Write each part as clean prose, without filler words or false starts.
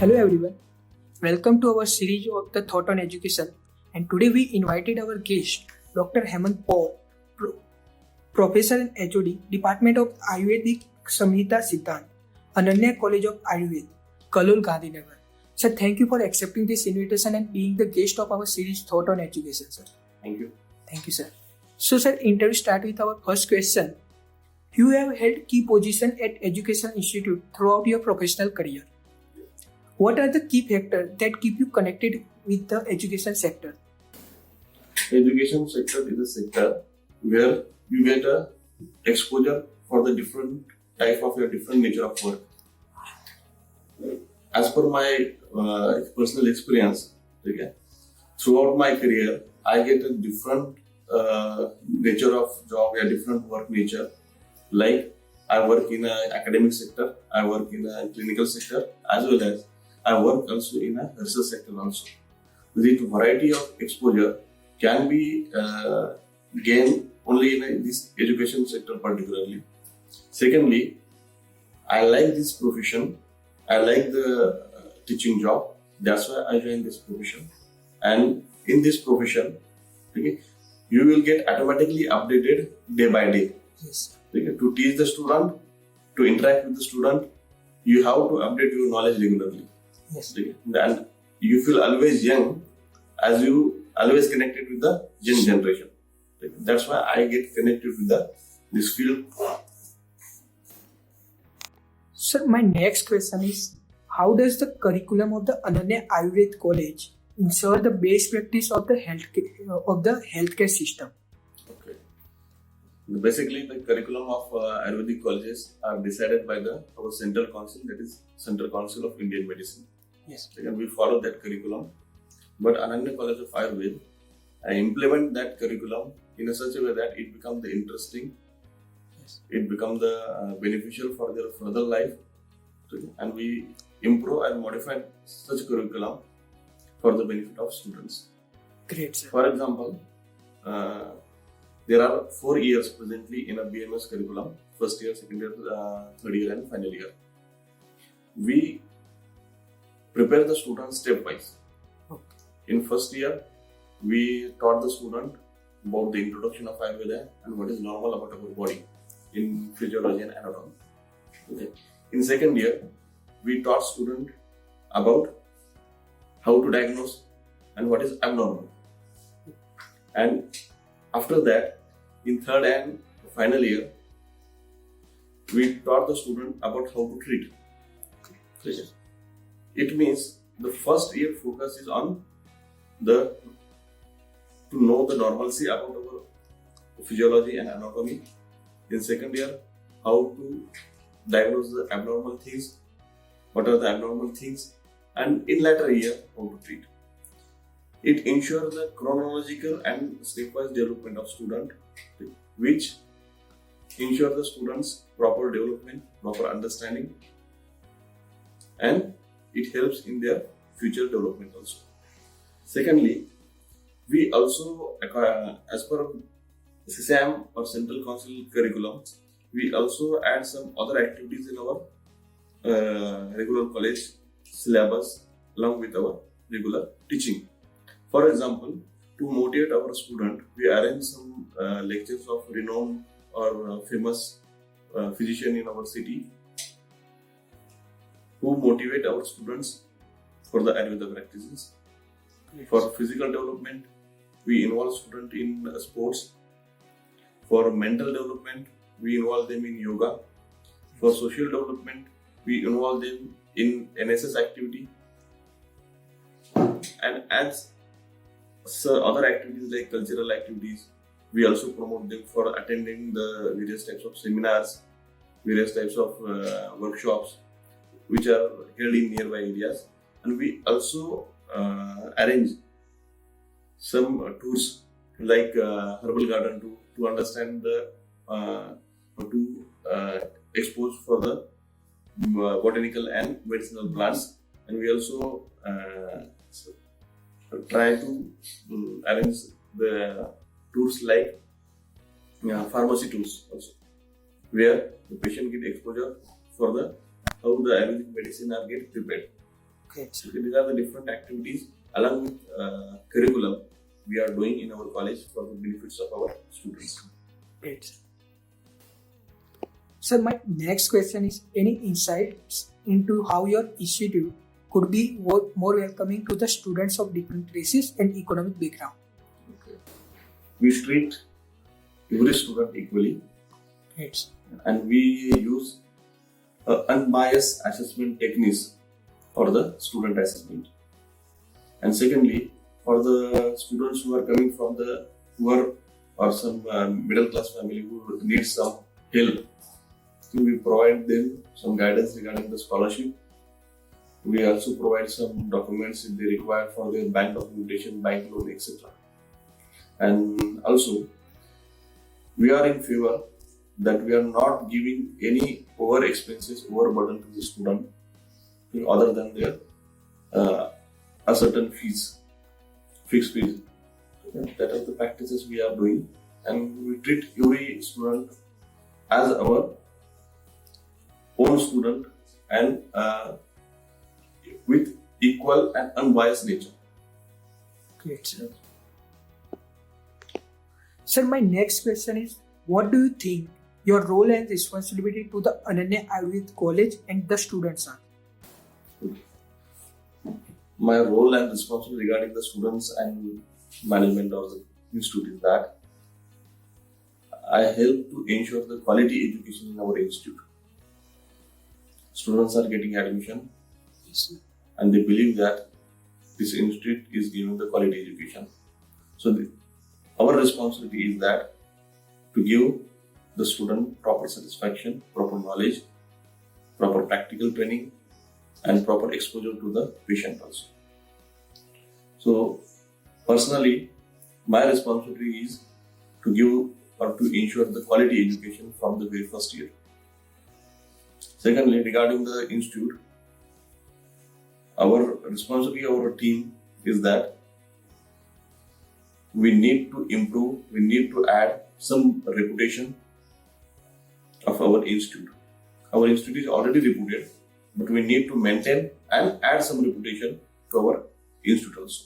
Hello everyone, welcome to our series of the Thought on Education, and today we invited our guest Dr. Hemant Paul, Professor and HOD, Department of Ayurvedic Samhita Siddhant, Ananya College of Ayurveda, Kalol, Gandhinagar. Sir, thank you for accepting this invitation and being the guest of our series Thought on Education, sir. Thank you. Thank you, sir. So, sir, interview start with our first question. You have held key position at Education Institute throughout your professional career. What are the key factors that keep you connected with the education sector? Education sector is a sector where you get a exposure for the different type of your different nature of work. As per my personal experience, okay, throughout my career, I get a different nature of job, a different work nature. Like I work in an academic sector, I work in a clinical sector, as well as I work also in a research sector also. The variety of exposure can be gained only in this education sector particularly. Secondly, I like this profession. I like the teaching job. That's why I joined this profession. And in this profession, okay, you will get automatically updated day by day. Yes. Okay, to teach the student, to interact with the student, you have to update your knowledge regularly. Yes. Okay. And you feel always young as you always connected with the young generation. Okay. That's why I get connected with this field. Sir, my next question is, how does the curriculum of the Ananya Ayurveda College ensure the best practice of the healthcare system? Okay. Basically, the curriculum of Ayurvedic colleges are decided by our central council, that is Central Council of Indian Medicine. Yes. And we follow that curriculum. But Ananya College of Ayurveda, I implement that curriculum in a such a way that it becomes the interesting. Yes. It becomes the beneficial for their further life. And we improve and modify such curriculum for the benefit of students. Great, sir. For example, there are 4 years presently in a BMS curriculum: first year, second year, third year, and final year. We prepare the students step-wise. Okay. In first year, we taught the student about the introduction of Ayurveda and what is normal about our body in physiology and anatomy. Okay. In second year, we taught student about how to diagnose and what is abnormal. And after that, in third and final year, we taught the student about how to treat. It means the first year focus is on to know the normalcy about our physiology and anatomy. In second year, how to diagnose the abnormal things, what are the abnormal things, and in later year, how to treat. It ensures the chronological and stepwise development of student, which ensure the students' proper development, proper understanding, and it helps in their future development also. Secondly, we also, as per SISAM or Central Council curriculum, we also add some other activities in our regular college syllabus along with our regular teaching. For example, to motivate our student, we arrange some lectures of renowned or famous physician in our city who motivate our students for the Ayurveda practices. Yes. For physical development, we involve students in sports. For mental development, we involve them in yoga. For social development, we involve them in NSS activity. And as other activities like cultural activities, we also promote them for attending the various types of seminars, various types of workshops which are held in nearby areas. And we also arrange some tours like herbal garden to understand to expose for the botanical and medicinal plants. And we also try to arrange the tours like pharmacy tours also, where the patient get exposure for how the Ayurvedic medicine are get prepared. Great. So these are the different activities along with curriculum we are doing in our college for the benefits of our students. Great. Sir, my next question is any insights into how your institute could be more welcoming to the students of different races and economic background? Okay. We treat every student equally Great. and we use unbiased assessment techniques for the student assessment. And secondly, for the students who are coming from the poor or some middle class family who need some help, we provide them some guidance regarding the scholarship. We also provide some documents if they require for their bank documentation, bank loan, etc. And also, we are in favor that we are not giving any over expenses, overburden to the student other than their a certain fees, fixed fees. That are the practices we are doing, and we treat every student as our own student and with equal and unbiased nature. Great. Sir, my next question is what do you think your role and responsibility to the Ananya Ayurved College and the students are? My role and responsibility regarding the students and management of the institute is that I help to ensure the quality education in our institute. Students are getting admission and they believe that this institute is giving the quality education. So our responsibility is that to give the student proper satisfaction, proper knowledge, proper practical training and proper exposure to the patient also. So personally, my responsibility is to give or to ensure the quality education from the very first year. Secondly, regarding the institute, our responsibility, our team is that we need to improve, we need to add some reputation of our institute. Our institute is already reputed, but we need to maintain and add some reputation to our institute also.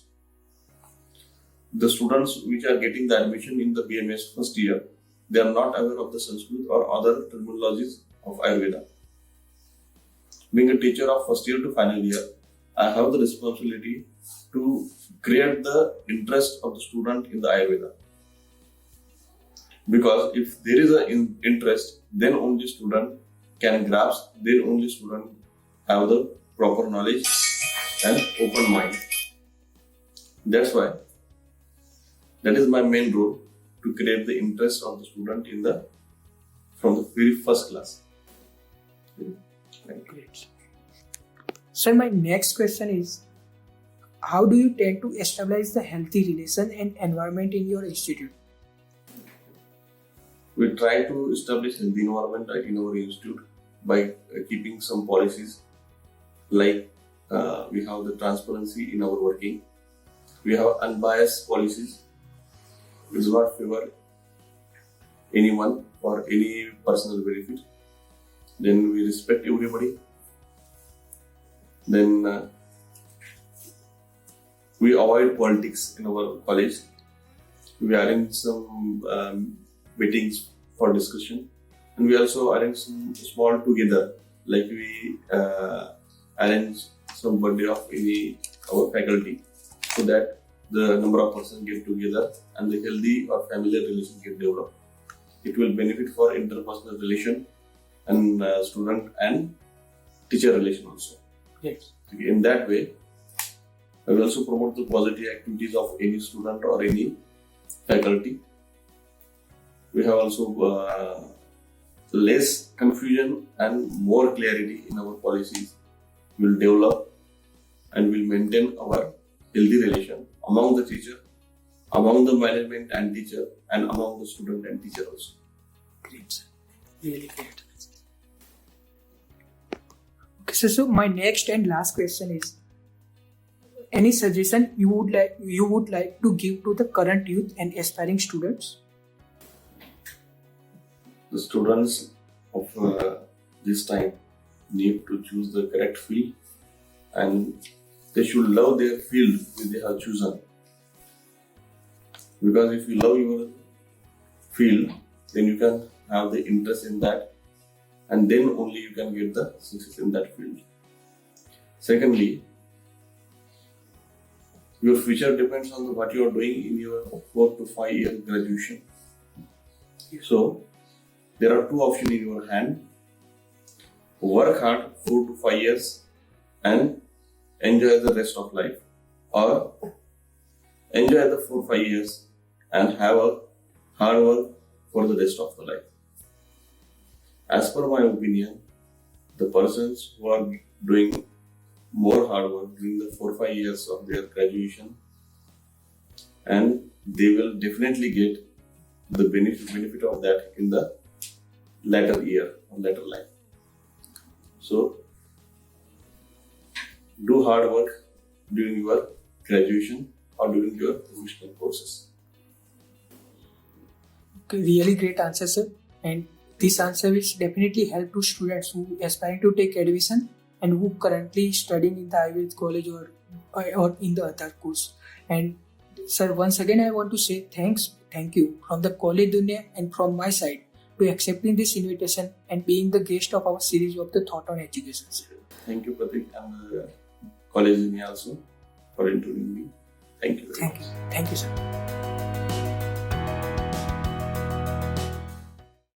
The students which are getting the admission in the BMS first year, they are not aware of the Sanskrit or other terminologies of Ayurveda. Being a teacher of first year to final year, I have the responsibility to create the interest of the student in the Ayurveda. Because if there is an interest, then only student can grasp, then only student have the proper knowledge and open mind. That's why that is my main role, to create the interest of the student from the very first class. Great. Sir, my next question is how do you tend to establish the healthy relation and environment in your institute? We try to establish healthy environment in our institute by keeping some policies like we have the transparency in our working. We have unbiased policies. We do not favor anyone for any personal benefit. Then we respect everybody. Then we avoid politics in our college. We arrange some meetings for discussion, and we also arrange some small together, like we arrange some birthday of our faculty, so that the number of persons get together and the healthy or familiar relation get developed. It will benefit for interpersonal relation and student and teacher relation also. Yes. In that way, I will also promote the positive activities of any student or any faculty. We have also less confusion and more clarity in our policies. We will develop and will maintain our healthy relation among the teacher, among the management and teacher, and among the student and teacher also. Great. Really great. Okay, so my next and last question is any suggestion you would like to give to the current youth and aspiring students? The students of this time need to choose the correct field and they should love their field which they have chosen. Because if you love your field, then you can have the interest in that, and then only you can get the success in that field. Secondly, your future depends on what you are doing in your 4 to 5 year graduation. So, there are two options in your hand. Work hard 4 to 5 years and enjoy the rest of life, or enjoy the 4-5 years and have a hard work for the rest of the life. As per my opinion, the persons who are doing more hard work during the 4-5 years of their graduation, and they will definitely get the benefit of that in the later year or later life. So, do hard work during your graduation or during your professional courses. Okay, really great answer, sir. And this answer will definitely help to students who aspiring to take admission and who currently studying in the Ayurved college or in the other course. And sir, once again I want to say thank you from the College Dunya and from my side to accepting this invitation and being the guest of our series of the Thought on Education. Thank you, Pratik, and College Dunya also for introducing me. Thank you very much. Thank you, sir.